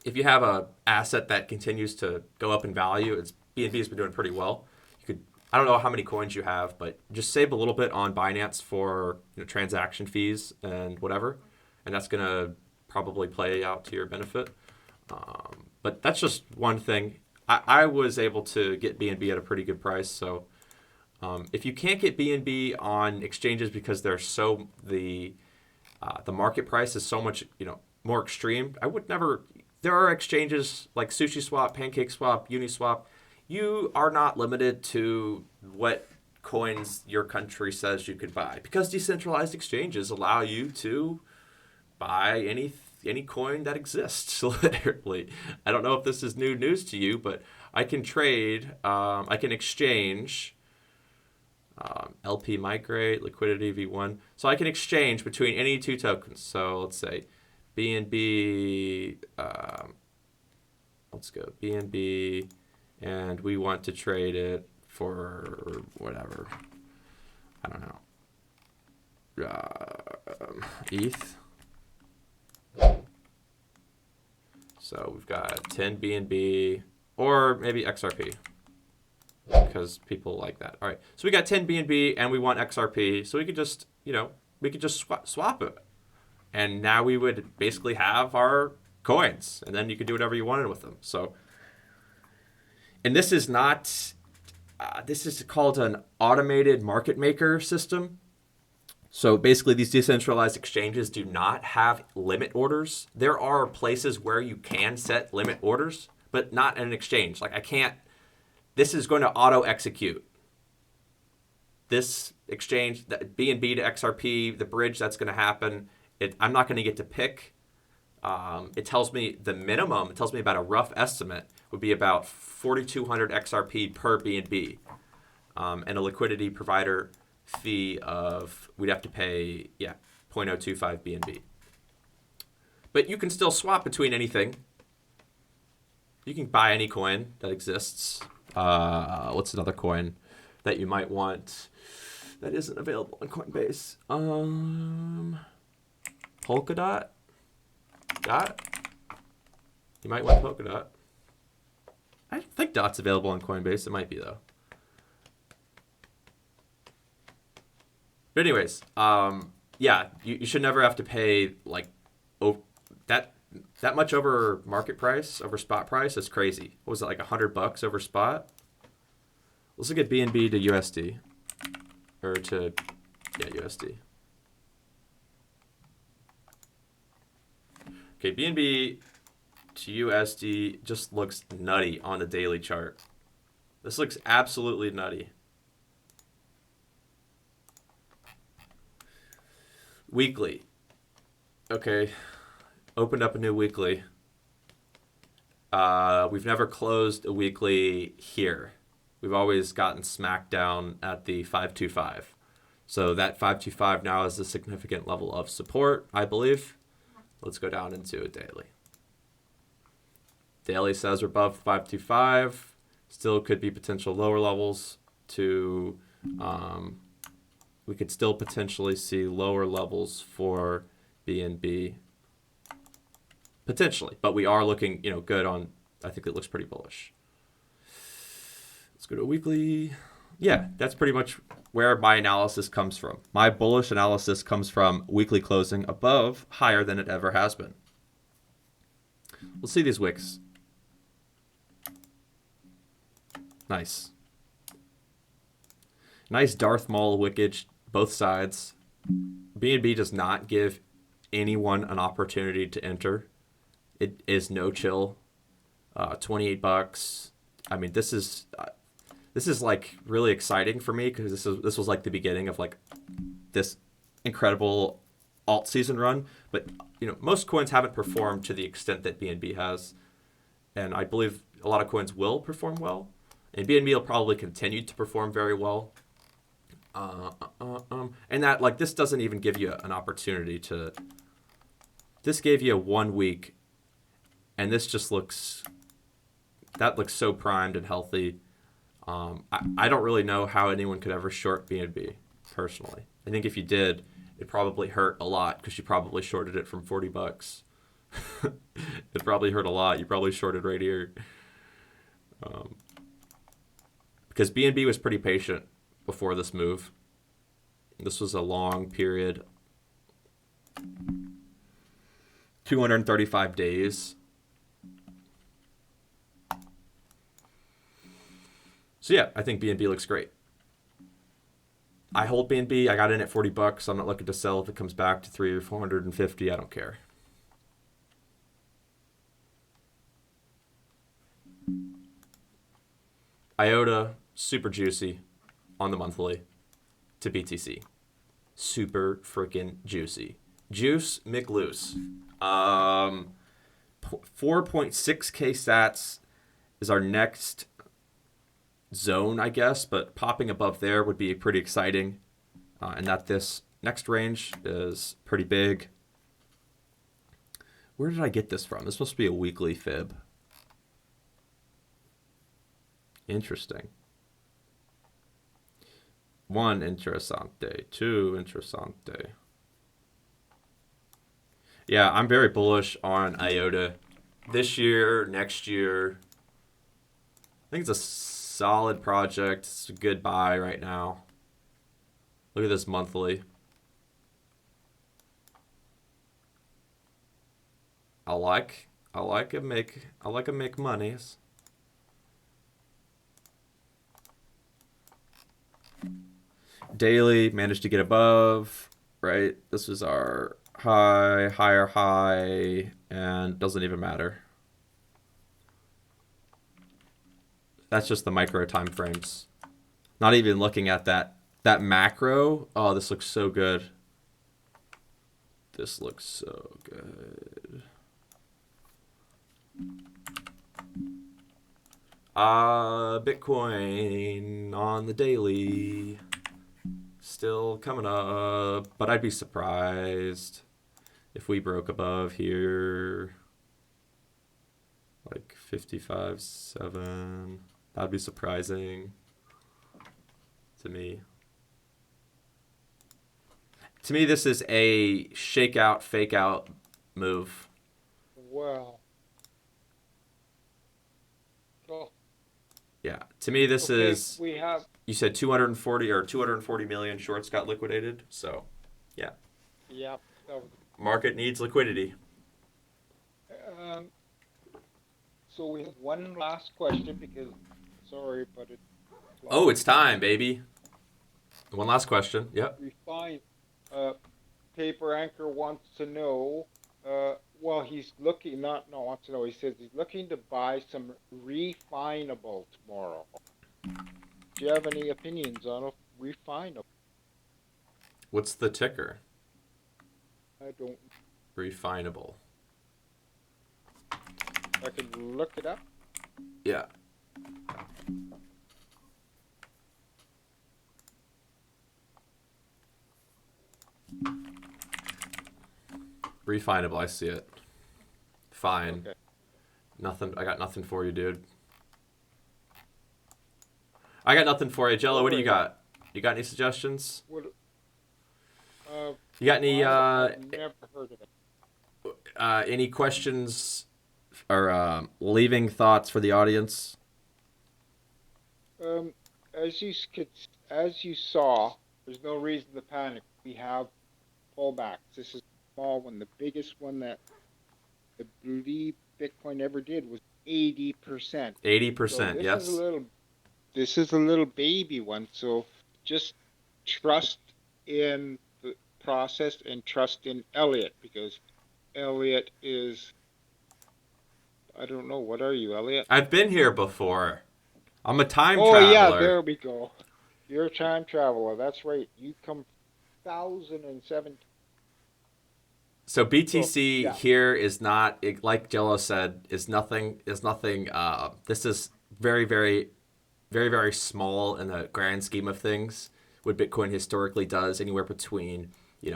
if you have a asset that continues to go up in value, it's BNB has been doing pretty well. You could, I don't know how many coins you have, but just save a little bit on Binance for transaction fees and whatever, and that's gonna probably play out to your benefit. But that's just one thing. I was able to get BNB at a pretty good price, so if you can't get BNB on exchanges because they're so the market price is so much more extreme, I would never. There are exchanges like SushiSwap, PancakeSwap, Uniswap. You are not limited to what coins your country says you could buy because decentralized exchanges allow you to buy any coin that exists. Literally, I don't know if this is new news to you, but I can trade. I can exchange. LP migrate, liquidity V1. So I can exchange between any two tokens. So let's say BNB, let's go BNB, and we want to trade it for whatever. I don't know. ETH. So we've got 10 BNB or maybe XRP because people like that. All right. So we got 10 BNB and we want XRP. So we could just, swap it. And now we would basically have our coins, and then you could do whatever you wanted with them. So, and this is not, this is called an automated market maker system. So basically, these decentralized exchanges do not have limit orders. There are places where you can set limit orders, but not in an exchange. Like I can't, this is going to auto execute. This exchange, BNB to XRP, the bridge that's going to happen. I'm not going to get to pick. It tells me the minimum. It tells me about a rough estimate would be about 4,200 XRP per BNB, and a liquidity provider fee of we'd have to pay 0.025 BNB. But you can still swap between anything. You can buy any coin that exists. What's another coin that you might want that isn't available on Coinbase? Polkadot? You might want Polkadot. I don't think Dot's available on Coinbase. It might be, though. But anyways, you should never have to pay, that much over market price, over spot price is crazy. What was it, like $100 over spot? Let's look at BNB to USD. Or to, USD. Okay, BNB to USD just looks nutty on the daily chart. This looks absolutely nutty. Weekly. Okay, opened up a new weekly. We've never closed a weekly here. We've always gotten smacked down at the 525. So that 525 now is a significant level of support, I believe. Let's go down into a daily. Daily says we're above 525. Still could be potential lower levels to, we could still potentially see lower levels for BNB. Potentially, but we are looking, good on, I think it looks pretty bullish. Let's go to weekly. Yeah, that's pretty much where my analysis comes from. My bullish analysis comes from weekly closing above, higher than it ever has been. Let's see these wicks. Nice. Nice Darth Maul wickage, both sides. BNB does not give anyone an opportunity to enter. It is no chill. $28. I mean, this is like really exciting for me because this was like the beginning of like this incredible alt season run. But most coins haven't performed to the extent that BNB has, and I believe a lot of coins will perform well, and BNB will probably continue to perform very well. And that like this doesn't even give you an opportunity to. This gave you 1 week, and this just looks so primed and healthy. I don't really know how anyone could ever short BNB personally. I think if you did, it probably hurt a lot because you probably shorted it from $40. It probably hurt a lot. You probably shorted right here. Because BNB was pretty patient before this move. This was a long period. 235 days. So yeah, I think BNB looks great. I hold BNB. I got in at $40. I'm not looking to sell if it comes back to 300 or 450. I don't care. IOTA, super juicy on the monthly to BTC. Super freaking juicy. Juice McLoose. 4.6k sats is our next zone, I guess, but popping above there would be pretty exciting. And that this next range is pretty big. Where did I get this from? This must be a weekly fib. Interesting. 1 interessante. 2 interessante. Yeah, I'm very bullish on IOTA this year, next year. I think it's a solid project. It's a good buy right now. Look at this monthly. I like it make monies. Daily managed to get above, right? This was our higher high, and doesn't even matter. That's just the micro time frames. Not even looking at that macro. Oh, this looks so good. This looks so good. Bitcoin on the daily. Still coming up, but I'd be surprised if we broke above here. Like 55.7. That'd be surprising to me. To me, this is a shakeout, fake out move. Wow. Oh, Yeah. To me, this okay, is. we have. You said 240 million shorts got liquidated. So, yeah. Yeah. Market needs liquidity. Um, so we have one last question because, sorry, but it's. Oh, it's time, baby. One last question. Yep. Refine. Paper Anchor wants to know. Well, he's looking. Not wants to know. He says he's looking to buy some refinable tomorrow. Do you have any opinions on a refinable? What's the ticker? I don't. Refinable. I can look it up. Yeah. Refinable, I see it. Fine. Okay. Nothing. I got nothing for you, dude. I got nothing for you, Jello. What do you got? You got any suggestions? What? You got any I've never heard of it. any questions or leaving thoughts for the audience? As you saw, there's no reason to panic. We have pullbacks. This is a small one. The biggest one that I believe Bitcoin ever did was 80%. 80%, yes. This is a little baby one. So just trust in the process and trust in Elliot, because Elliot is, I don't know, what are you, Elliot? I've been here before. I'm a time Oh yeah, traveler. there we go. You're a time traveler. That's right. You come 1007. So So BTC yeah. here is not like Jello said is nothing. This is very very very very small in the grand scheme of things. What Bitcoin historically does, anywhere between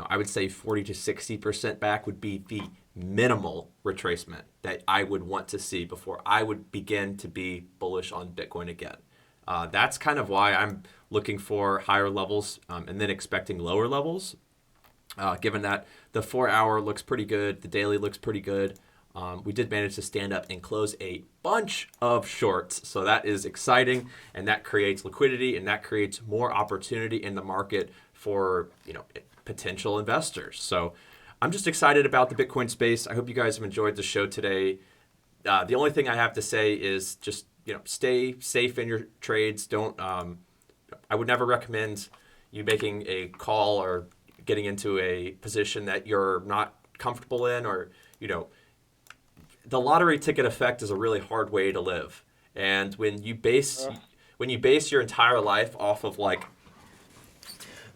I would say 40 to 60% back would be the minimal retracement that I would want to see before I would begin to be bullish on Bitcoin again. That's kind of why I'm looking for higher levels and then expecting lower levels. Given that the 4 hour looks pretty good, the daily looks pretty good. We did manage to stand up and close a bunch of shorts. So that is exciting, and that creates liquidity, and that creates more opportunity in the market for potential investors. So I'm just excited about the Bitcoin space. I hope you guys have enjoyed the show today. The only thing I have to say is just stay safe in your trades. Don't. I would never recommend you making a call or getting into a position that you're not comfortable in, or the lottery ticket effect is a really hard way to live. And when you base your entire life off of like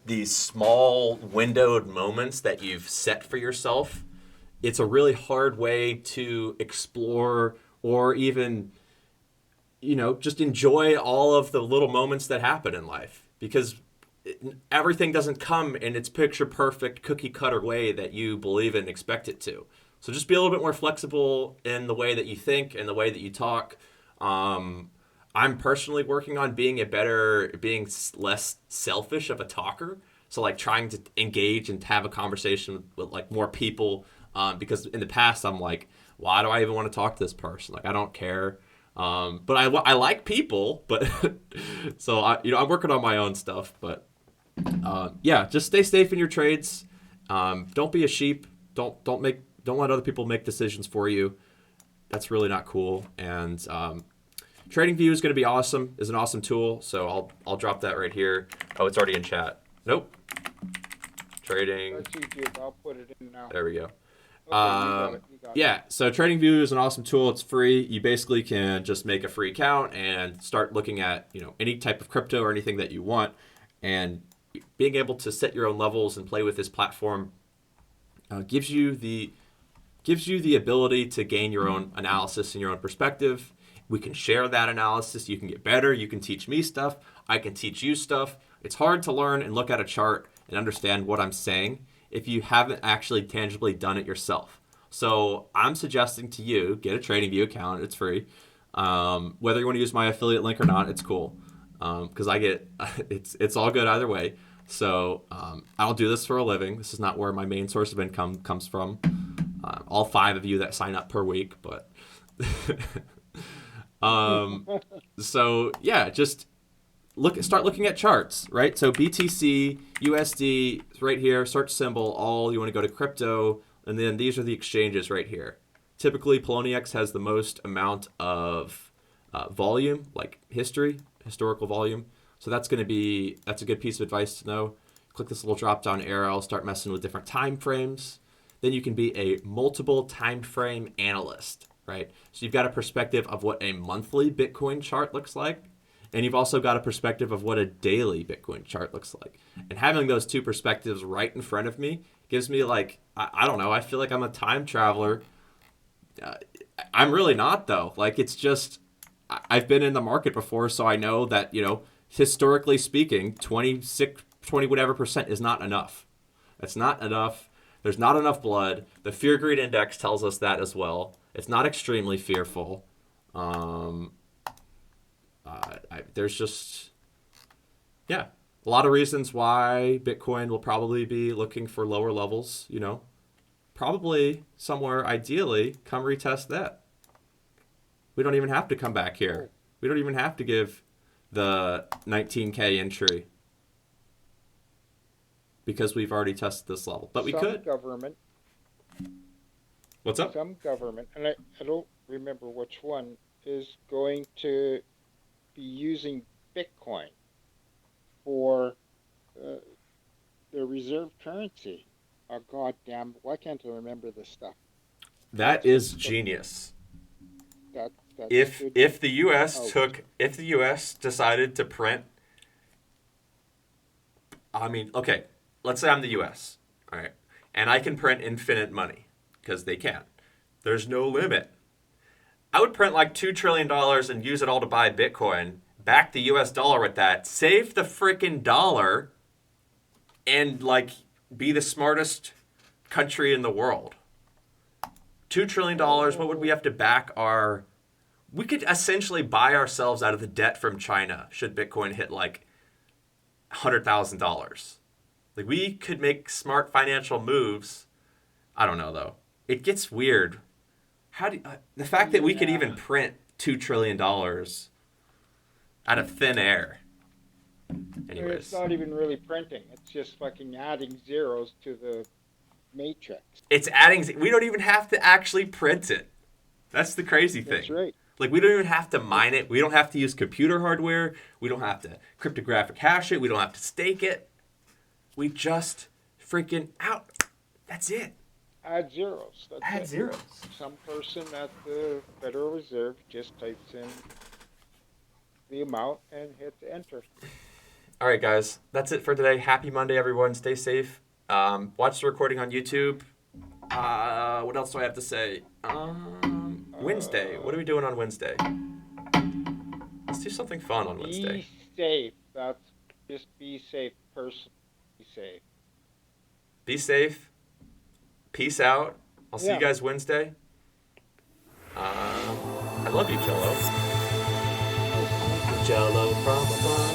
these small windowed moments that you've set for yourself, it's a really hard way to explore or even just enjoy all of the little moments that happen in life, because everything doesn't come in its picture perfect cookie cutter way that you believe in and expect it to. So just be a little bit more flexible in the way that you think and the way that you talk. I'm personally working on being less selfish of a talker. So like trying to engage and have a conversation with like more people, because in the past I'm like, why do I even want to talk to this person? Like I don't care. But I like people, but so I'm working on my own stuff. But yeah, just stay safe in your trades. Don't be a sheep. Don't let other people make decisions for you. That's really not cool. And TradingView is going to be awesome. Is an awesome tool. So I'll drop that right here. Oh, it's already in chat. Nope. Trading. That's YouTube. I'll put it in now. There we go. Okay, you got it. You got it. Yeah, so TradingView is an awesome tool. It's free. You basically can just make a free account and start looking at any type of crypto or anything that you want, and being able to set your own levels and play with this platform gives you the ability to gain your own analysis and your own perspective. We can share that analysis. You can get better. You can teach me stuff. I can teach you stuff. It's hard to learn and look at a chart and understand what I'm saying if you haven't actually tangibly done it yourself. So I'm suggesting to you, get a TradingView account. It's free. Whether you want to use my affiliate link or not, it's cool. Because I get, it's all good either way. So I don't do this for a living. This is not where my main source of income comes from. All 5 of you that sign up per week, but so yeah, just start looking at charts, right? So BTC, USD right here, search symbol, all. You want to go to crypto, and then these are the exchanges right here. Typically, Poloniex has the most amount of volume, like historical volume. So that's a good piece of advice to know. Click this little drop-down arrow, start messing with different time frames. Then you can be a multiple time frame analyst, right? So you've got a perspective of what a monthly Bitcoin chart looks like, and you've also got a perspective of what a daily Bitcoin chart looks like. And having those two perspectives right in front of me gives me I don't know, I feel like I'm a time traveler. I'm really not though. Like it's just, I've been in the market before, so I know that, historically speaking, 20 whatever percent is not enough. That's not enough. There's not enough blood. The fear greed index tells us that as well. It's not extremely fearful. There's just, yeah, a lot of reasons why Bitcoin will probably be looking for lower levels, probably somewhere ideally come retest that. We don't even have to come back here. We don't even have to give the 19K entry because we've already tested this level. But we could. Government. What's up? Some government, and I don't remember which one, is going to be using Bitcoin for the reserve currency. Oh, goddamn! Why can't I remember this stuff? That is genius. That's If the U.S. Oh. if the U.S. decided to print, I mean, okay, let's say I'm the U.S. All right, and I can print infinite money because they can. There's no limit. I would print like $2 trillion and use it all to buy Bitcoin, back the US dollar with that, save the freaking dollar, and like be the smartest country in the world. $2 trillion, what would we have to back our. We could essentially buy ourselves out of the debt from China should Bitcoin hit like $100,000. Like we could make smart financial moves. I don't know though. It gets weird. The fact that we could even print $2 trillion out of thin air. Anyways, It's not even really printing. It's just fucking adding zeros to the matrix. it's adding. We don't even have to actually print it. That's the crazy thing. That's right. Like we don't even have to mine it. We don't have to use computer hardware. We don't have to cryptographic hash it. We don't have to stake it. We just freaking out. That's it. Add zeros. That's Add it. zeros. Some person at the Federal Reserve just types in the amount and hits enter. All right, guys. That's it for today. Happy Monday, everyone. Stay safe. Watch the recording on YouTube. What else do I have to say? Wednesday. What are we doing on Wednesday? Let's do something fun on Wednesday. Be safe. That's just be safe. Person, be safe. Be safe. Peace out. I'll see you guys Wednesday. I love you, Jello. Jello from above.